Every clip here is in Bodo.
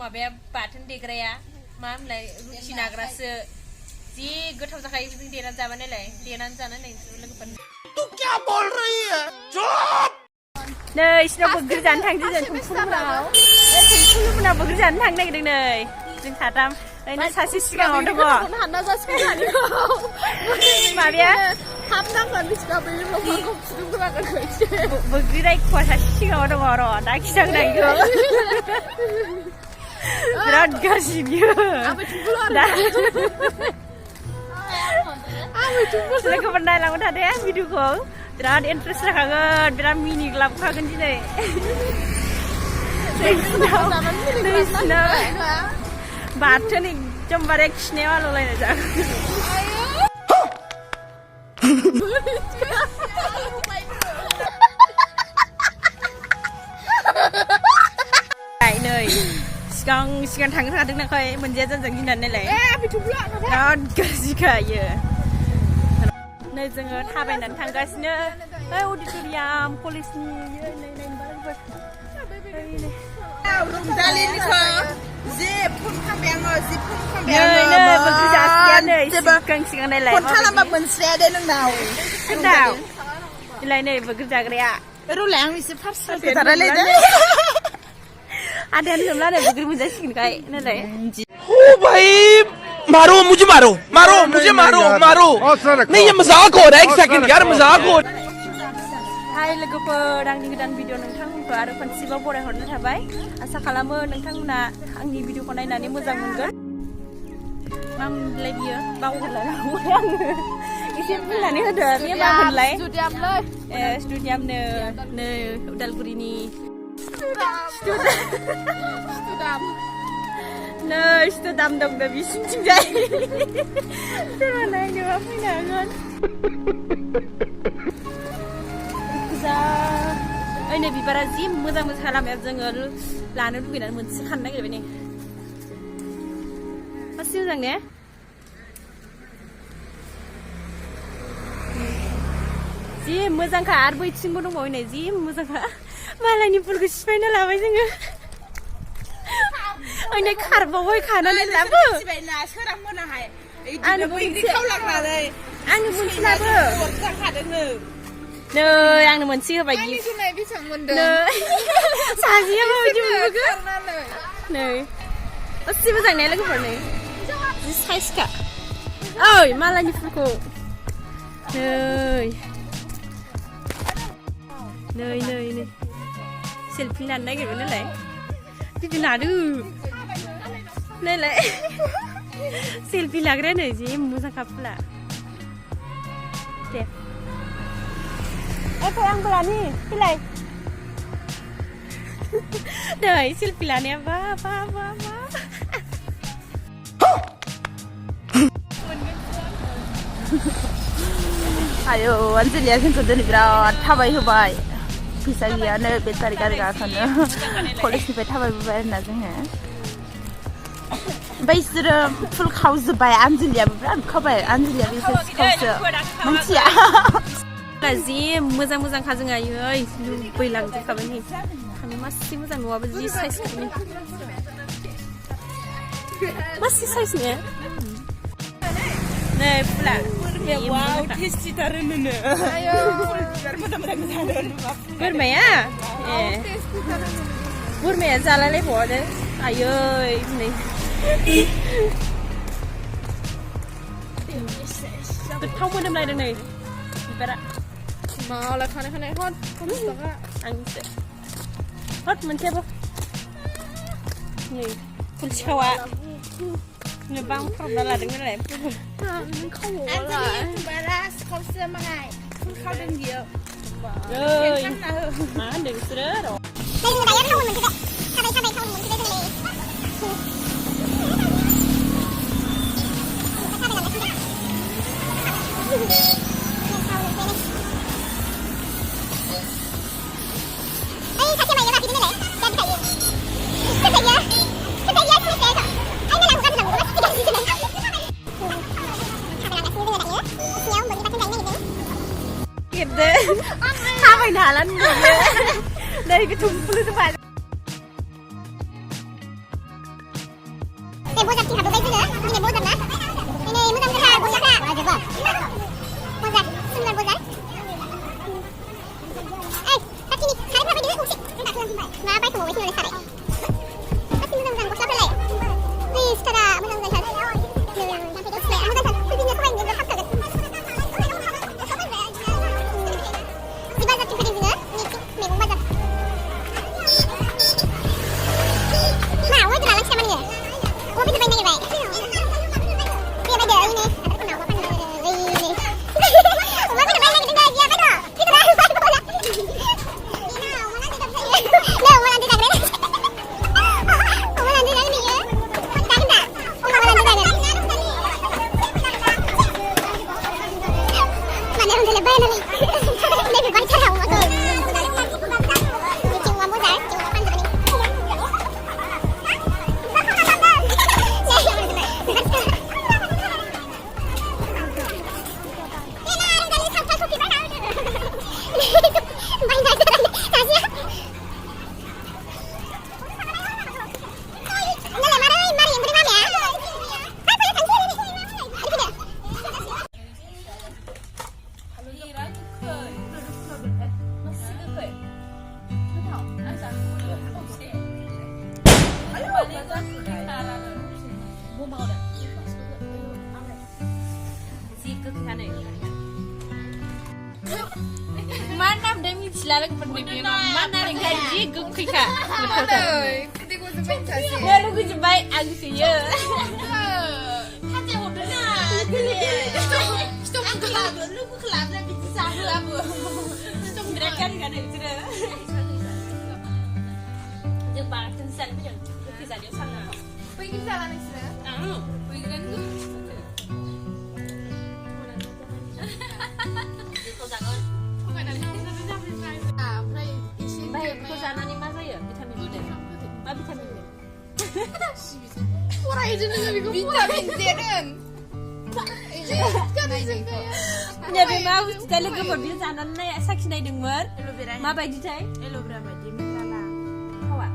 माबाया बाथोन देग्राया मा होनलाय रुथि नाग्रासो जि गोथाव जाखायो बिदिनो देनानै जाबा नायलाय देनानै जानानै लोगोफोर तू क्या बोल रही है चुप नै इसोर बोग्रि जानो थांदों जों थुमफुराव थुमफुराव बोग्रि जानो थांनो नागिरदों नै जों साथाम ओरैनो सासे सिगाङाव दङ हानना जासिगोन माबाया थाब नांगोन बिसिगा बै लमाखौ फुदुंग्रागोन एसे बोग्रि रायख'आ सासे सिगाङाव दङ र' दा खिथागोन आं बेखौ बिराद गाज्रि बियो लोगोफोर नायलांबाय थादे भिडिअखौ बिराद इन्टारेस्ट जाखागोन बिराद मिनिक लाबोखागोन दिनै बाथोन एकदमबारे खिनायाव आलौलायनाय जागोन नै सिगां थांनो हादों नाखै मोनजाया जानजों गिनानै नायलाय बिराद गाज्रिखायो नै जोङो थाबायनानै थांगासिनो अडिट'रियाम कलेजनि नै बोग्रि जाग्राया आदायानो लोमला नै बोग्रि मोनजासिगोनखाय नालाय ओ भाई मारो मुझे मारो मारो मुझे मारो मारो नहीं ये मजाक हो रहा है एक सेकंड यार मजाक हो हाय लोगोफोर आंनि गोदान भिडिअ नोंथांमोनखौ आरो खनसेबाव बरायहरनो थाबाय आसा खालामो नोंथांमोना आंनि भिडिअखौ नायनानै मोजां मोनगोन मा मोनलाय बियो बावगारलाय आङो एसे बुंनानै होदो बे मा मोनलाय स्टुडियामनो नै उदालगुरिनि नै स्टुदाम दं दा बिसिनिथिंजाय सोरबा नायनोबा फैनो हागोन ओइनै बिबारा जि मोजां मोजां लामायाव जोङो लानो लुगैनानै मोनसे खानो नागिरबाय नै मासि मोजां ने जि मोजांखा आरो बैथिंबो दंबावो नै जि मोजांखा मालायनि फुलखौ सिफायना लाबाय जोङो ओइनै खारबावबाय खानानै लाबो आंनो मोनसे लाबो नै आंनो मोनसे होबाय सासेया माबायदि मोनबोगोन नै एसे मोजां ने लोगोफोर नै जि साइजखा ओइ मालायनि फुलखौ नै सेल्फि लानो नागिरबाय नालाय बिदि लादो नायलाय सेल्फि लाग्राया नै जि मोजांखा फुला दे फै आंबो लानि फैलाय नै सेल्फि लानाया बा बा बा बा आयौ अनजलिया जोंखौ दिनै बिराद थाबाय होबाय फैसा गैयानो बेटारि गारि गाखोनो कलेजनिफ्राय थाबायबोबाय आरोना जोङो ओमफ्राय बिसोरो फुल खावजोब्बाय आनजलियाबो बिराद खावबाय आनजलिया बिसोर सिखावसो मिथिया जि मोजां मोजांखा जों आयै लुबैलांजोबखाबाय नै थानो मासि मोजां नङाबो जि साइज मासि साइज ने नै फुला बोरमाया ए बोरमाया जालायलायबावानो आयै नै गोथाव मोदोमलायदों नै बिबारा मालाय खानाय हट आंनिसो हट मोनसेबो नै फुल सिखावा नोबा आं खालामना लादों नालाय मा होनदों बिसोरो थाबायनो हाला नुयो नै थुमफुलजों 모자티 가도 되지는 니네 모자나 니네 무당들아 모자가 맞아 봐 모자 순날 모자 에이 같이 잘 봐봐 니네 혹시 나 빨리 보고 있는 사람 같이 무당장 못 잡을래 please 타라 무당장 잘 무당장 풀빈의 소화 있는 걸 합격했어 집안자티 그리지는 니 매공 맞아 마 오지 말라 치다 말이야 오비도 맨날 봐 dia beda ini ada pun apa kan ini oma beda banyak dengan dia beda kita dah lupa bola ini oma nanti tak bisa nah oma nanti tak keren oma nanti tak ini ya tak kita oma nanti tak keren mana yang lebih banyak ni lebih banyak cara oma tu cuma modal cuma apa ni Mana udah misalnya lagi berdiri mana yang gaji gue kah? 근데 그거 좀 괜찮지? Ya lu gue coba aku sih ya. Hati udah nah. Stop kelab, lu gue kelab lah bisa sahur apa? Stop gerakan kan itu dah. Jumpa tensan macam bisa dia sana. Pergi jalan ni sih. Pergi kan gue. Itu jangan. Baik, pesanan ini masa ya? Vitamin D. Apa vitamin D? Orang itu juga vitamin D-는 이제 Ya memang sekali gue berbisa sanannya saksi naik dengar. Ma baik ditay? Kawa.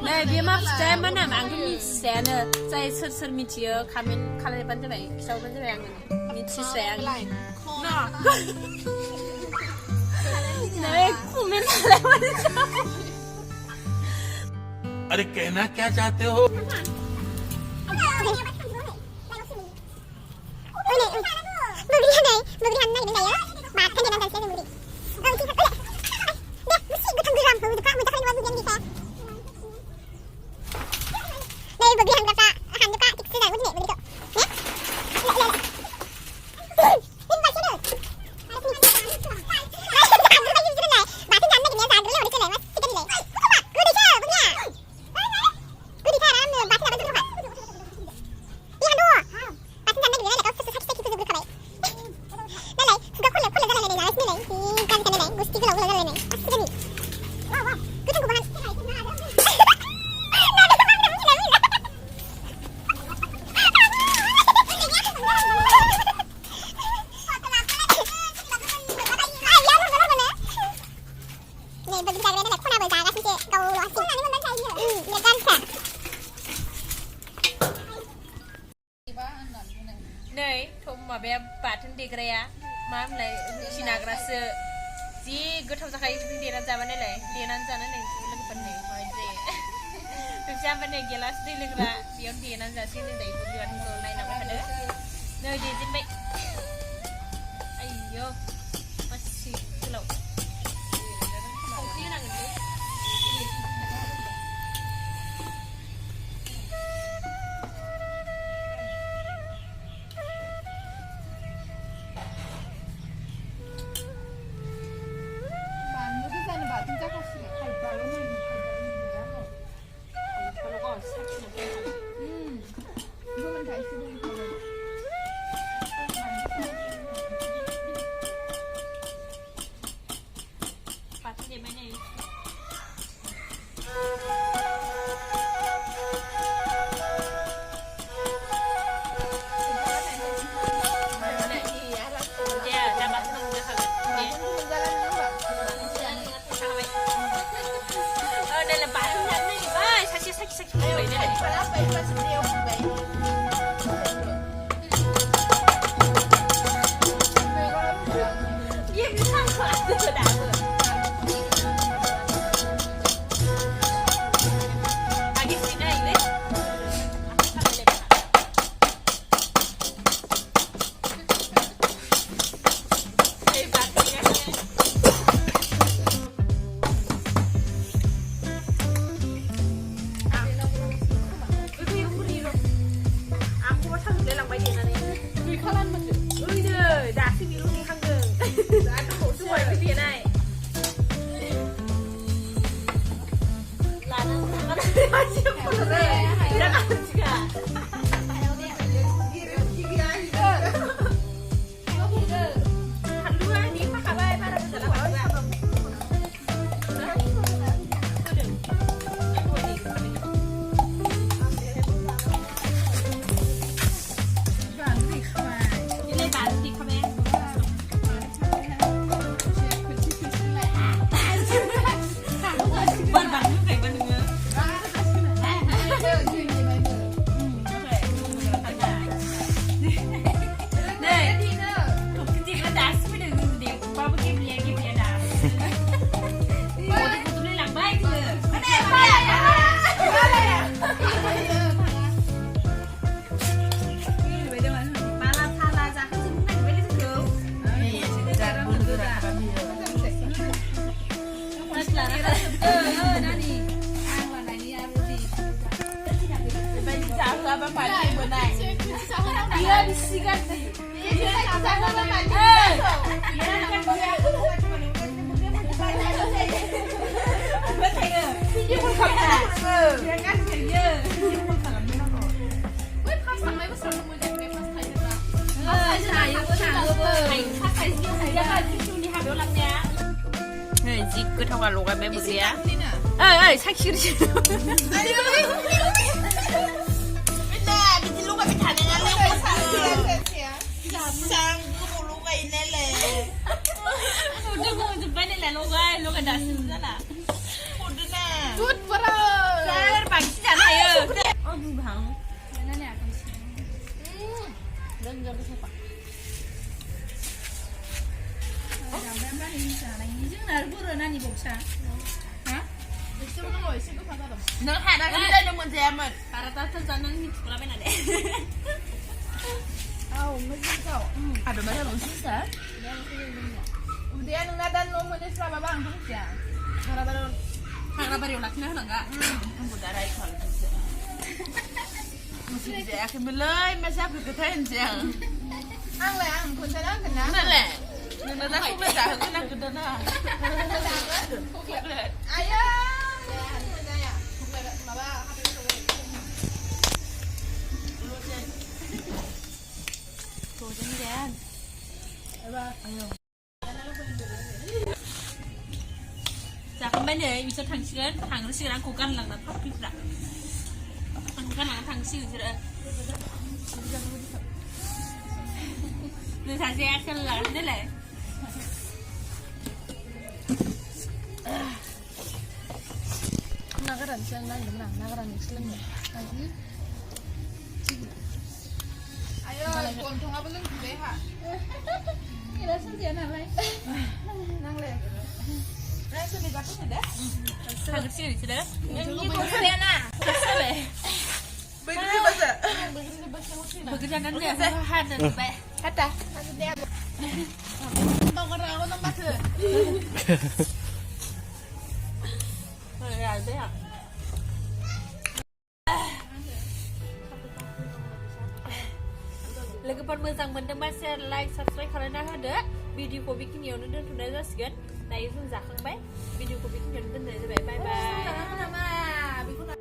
Nah, dia mah saya mana mangkin ni sana. Saya ser mitia kami kalau depan tu baik, saya depan tu baik miti saya. Nah. Nah, komen lewat itu. अरे कहना क्या चाहते हो Nih, kamu mau bayar batin degraya, mam lay sinagrase, si gue tahu sekali itu dia nanti mana lay, dia nanti mana nih, lagi pening, aja. Terus siapa nih gelas dia lagi dia nanti sini deh, bukan itu lain apa ada. Nih jadi baik, ayo masih slow. sakit ini. Kenapa itu sendiri baik? Iya bisa ada sudah. Lagi sini ini. Dia bisikan sih. Jika tahu kalau kan memang dia. sakit. Udah mau jumpa nih lah, lo kan dah sana. Udah nah. Tut para. Saya pagi sih sana ya. Oh bang. Mana nih aku sih? Dan jangan siapa? Gambar ini sana ini jeung narburu nani boksa. Hah? Itu kan lo isi tuh kata dong. Nah, ada kita ada mau jaman. Para tata sana ni sekolah mana deh? Oh, mesti kau. Ada banyak lo susah. Udah nung nadan lo mau nyesel apa bang tuh ya? Karena baru laknya enggak. Udah rai kalau gitu. Mesti dia akan belai masa aku ketahuan siang. Ang le ang kun sana kena. Nale. Nana aku masa aku nak kedana. Ayo. Jangan. Ayo. 잠깐만요. 이제 당신이랑 고간랑 나 파피라. 고간랑 당신이랑. 너 다시 약간 될래? Nagaran siya nang nang nagaran Islam ya. Lagi. Ayo, kontong apa lagi beha? Kira saja nang le. Nang le. Nah, sudah bagus sudah. 당신이 sudah. Ini konsepnya nah. Begitu bahasa. Begitu kan dia ada baik. Kata, kata dia. Mau kerja aku nang bahasa. Ya ada ya. Lagi मोजां मोनदोंबा share like subscribe खालामना होदो भिडिअखौ बेखिनियावनो दोनथ'नाय जासिगोन दायो जों जाखांबाय भिडिअखौ बेखिनियावनो दोननाय जाबाय बाय बाय